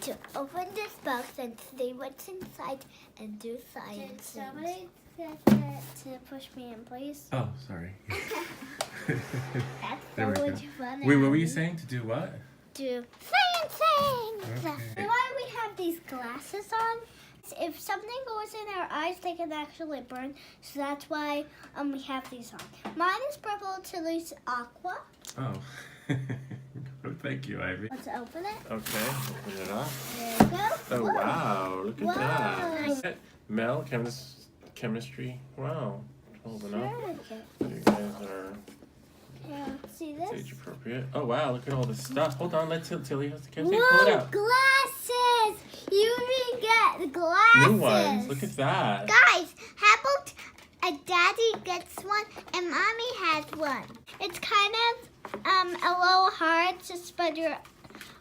to open this box and see what's inside and do science. Can somebody get to push me in, please? Oh, sorry. That's There we so go. much fun. Wait, what were you saying? To do what? Do science things. Okay. That's why we have these glasses on. If something goes in our eyes, they can actually burn. So that's why we have these on. Mine is purple, Tilly's aqua. Oh. Thank you, Ivy. Let's open it. Okay, open it up. There you go. Oh, Whoa. wow. Look at Whoa. that. Mel, chemistry. Wow. Open up. Sure. You guys are Yeah, see this? age appropriate. Oh, wow. Look at all this stuff. Hold on. Let Tilly pull it Whoa, out. glasses! You can get the glasses. New ones. Look at that. Guys, how about a daddy gets one and mommy has one? It's kind of a little hard to spread your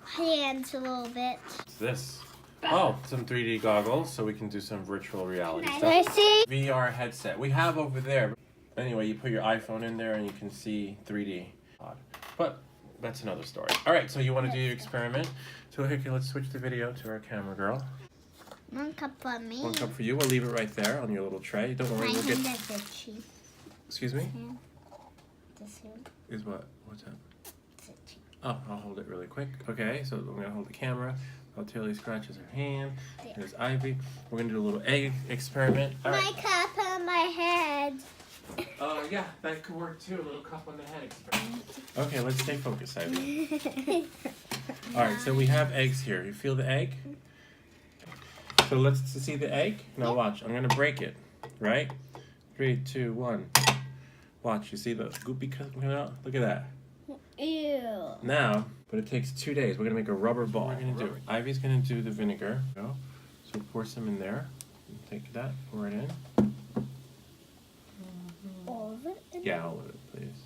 hands a little bit. What's this? Oh, some 3D goggles so we can do some virtual reality Can stuff. I see? VR headset. We have over there. Anyway, you put your iPhone in there and you can see 3D. But that's another story. All right, so you want to do your experiment? So here, let's switch the video to our camera girl. 1 cup for me. 1 cup for you. We'll leave it right there on your little tray. Don't worry, My we'll get. hand is itchy. Excuse me? This hand Is what? What's that? is itchy. Oh, I'll hold it really quick. Okay, so I'm gonna hold the camera. While Tilly scratches her hand. There's Ivy. We're gonna do a little egg experiment. All right. My cup on my head. Yeah, that could work too. A little cup on the head experiment. Okay, let's stay focused, Ivy. All right, so we have eggs here. You feel the egg? So let's see the egg. Now watch. I'm gonna break it. Right? 3, 2, 1. Watch. You see the goopy coming out? Look at that. Ew. Now, but it takes 2 days. We're gonna make a rubber ball. We're gonna do. Ivy's gonna do the vinegar. So pour some in there. Take that. Pour it in. All of it? Yeah, all of it, please.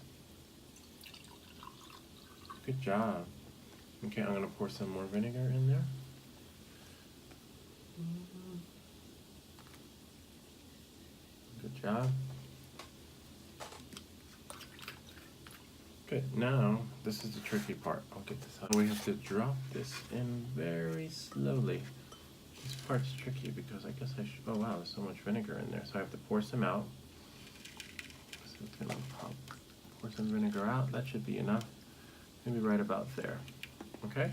Good job. Okay, I'm gonna pour some more vinegar in there. Good job. Good. Now, this is the tricky part. I'll get this out. We have to drop this in very slowly. This part's tricky because I guess I should. Oh wow, there's so much vinegar in there. So I have to pour some out. So it's gonna pop. Pour some vinegar out. That should be enough. Maybe right about there. Okay.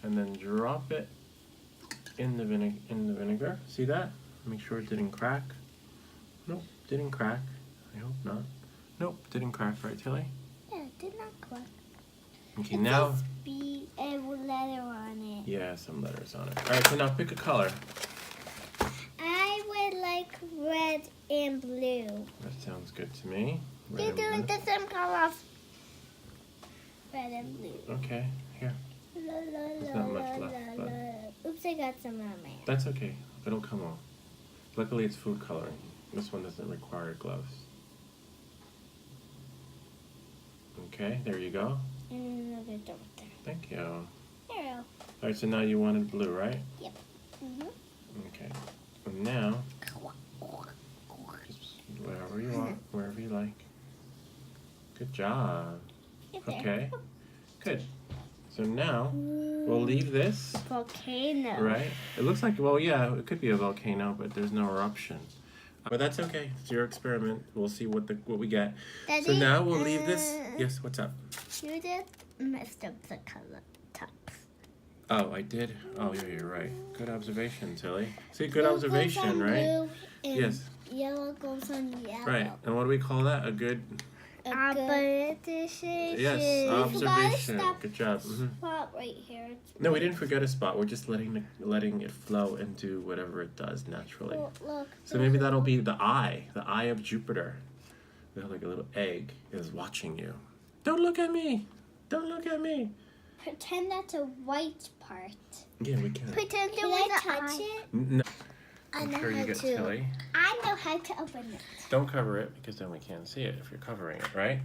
And then drop it in the vinegar. See that? Make sure it didn't crack. Nope, didn't crack. I hope not. Nope, didn't crack. Right, Tilly? Yeah, it did not crack. Okay, now. B a letter on it. Yeah, some letters on it. All right, so now pick a color. I would like red and blue. That sounds good to me. Red You're and doing blue. the same color of red and blue. Okay, here. There's not much left, but- Oops, I got some on my hand. That's okay. It'll come off. Luckily, it's food coloring. This one doesn't require gloves. Okay, there you go. And another dot there. Thank you. There we go. All right, so now you wanted blue, right? Mm-hmm. Okay. And now, just whatever you want, wherever you like. Good job. Okay. Good. So now, we'll leave this, Volcano. right? It looks like, well, yeah, it could be a volcano, but there's no eruption. But that's okay. It's your experiment. We'll see what we get. Daddy, So now we'll leave this. Yes, what's up? You did messed up the color tops. Oh, I did. Oh, yeah, you're right. Good observation, Tilly. See, good observation, right? Blue and Yes. Yellow goes on yellow. Right. And what do we call that? A good. Observation. Yes, observation. Good job. Spot right here. It's No, we didn't forget a spot. We're just letting it flow and do whatever it does naturally. Oh, look. So maybe that'll be the eye of Jupiter. Like a little egg is watching you. Don't look at me. Don't look at me. Pretend that's a white part. Yeah, we can. Pretend Can I touch it? No. I know Sure you how get to. Tilly. I know how to open it. Don't cover it because then we can't see it if you're covering it, right?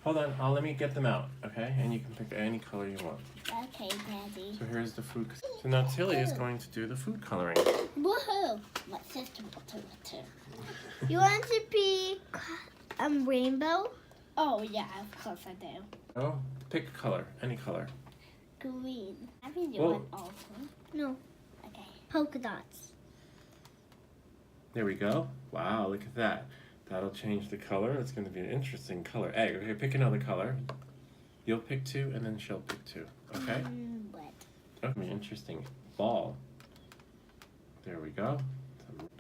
Hold on, let me get them out, okay? And you can pick any color you want. Okay, Daddy. So here's the food. So now Tilly is going to do the food coloring. Woohoo! My sister will do it too. You want it to be rainbow? Oh yeah, of course I do. Oh, pick a color, any color. Green. I've been Well- doing all of them. No. Okay. Polka dots. There we go. Wow, look at that. That'll change the color. It's going to be an interesting color. Egg. Okay, pick another color. You'll pick 2, and then she'll pick 2. Okay? What? Okay, interesting. Ball. There we go.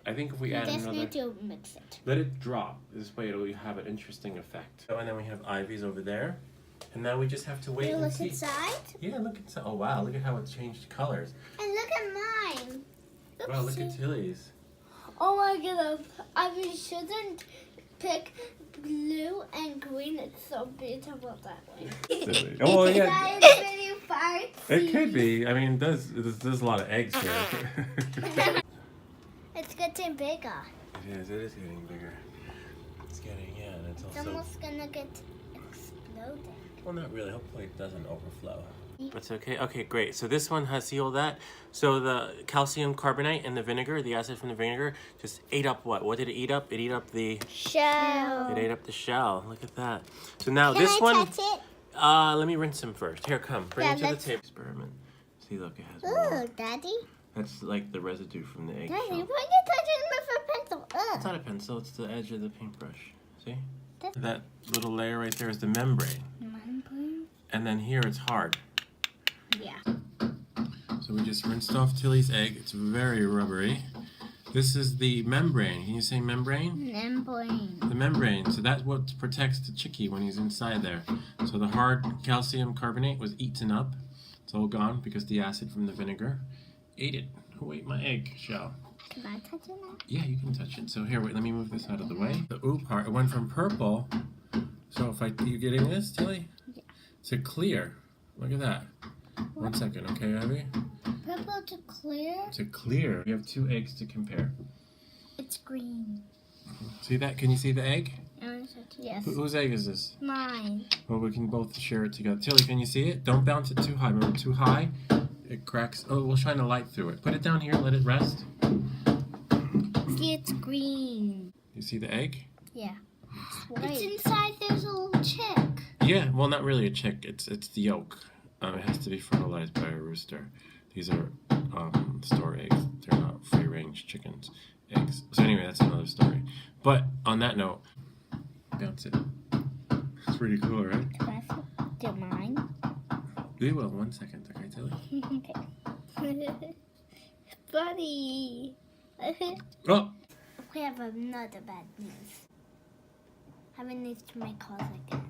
I think if we add You just another... need to mix it. Let it drop. This way it'll have an interesting effect. Oh, and then we have Ivy's over there. And now we just have to wait You and look see. inside? Yeah, look inside. Oh, wow. Look at how it's changed colors. And look at mine. Wow, look at Tilly's. Oh my goodness. I shouldn't pick blue and green. It's so beautiful that way. Silly. Oh, yeah. That is very fancy. It could be. I mean, there's a lot of eggs here. It's getting bigger. It is getting bigger. It's getting, yeah, and it's It's also... almost gonna get exploding. Well, not really. Hopefully it doesn't overflow. That's okay. Okay, great. So this one has, see all that? So the calcium carbonate and the vinegar, the acid from the vinegar, just ate up what? What did it eat up? It ate up the... Shell. It ate up the shell. Look at that. So now Can this I one... touch it? Let me rinse them first. Here, come. Bring Yeah, them to the let's- table. Experiment. See, look, it has more. Ooh, Daddy. That's like the residue from the egg Daddy, shell. why are you touching with a pencil? It's not a pencil, it's the edge of the paintbrush. See? That's- That little layer right there is the membrane. Membrane? And then here it's hard. Yeah. So we just rinsed off Tilly's egg. It's very rubbery. This is the membrane. Can you say membrane? Membrane. The membrane. So that's what protects the chickie when he's inside there. So the hard calcium carbonate was eaten up. It's all gone because the acid from the vinegar ate it. Who ate my egg shell? Can I touch it now? Yeah, you can touch it. So here, wait, let me move this out of the way. The ooh part, it went from purple. So if you getting this, Tilly? Yeah. To clear. Look at that. 1 second, okay, Abby? Purple to clear. To clear. You have 2 eggs to compare. It's green. See that? Can you see the egg? Yes. Whose egg is this? Mine. Well, we can both share it together. Tilly, can you see it? Don't bounce it too high. Remember, too high, it cracks. Oh, we'll shine a light through it. Put it down here. Let it rest. See, it's green. You see the egg? Yeah. It's inside. There's a little chick. Yeah. Well, not really a chick. It's the yolk. It has to be fertilized by a rooster. These are store eggs. They're not free-range chickens eggs. So anyway, that's another story. But on that note, bounce it. It's pretty cool, right? Can I do mine? We will. 1 second, okay, Tilly? Okay. Buddy. Oh! We have another bad news. Having needs to make calls again.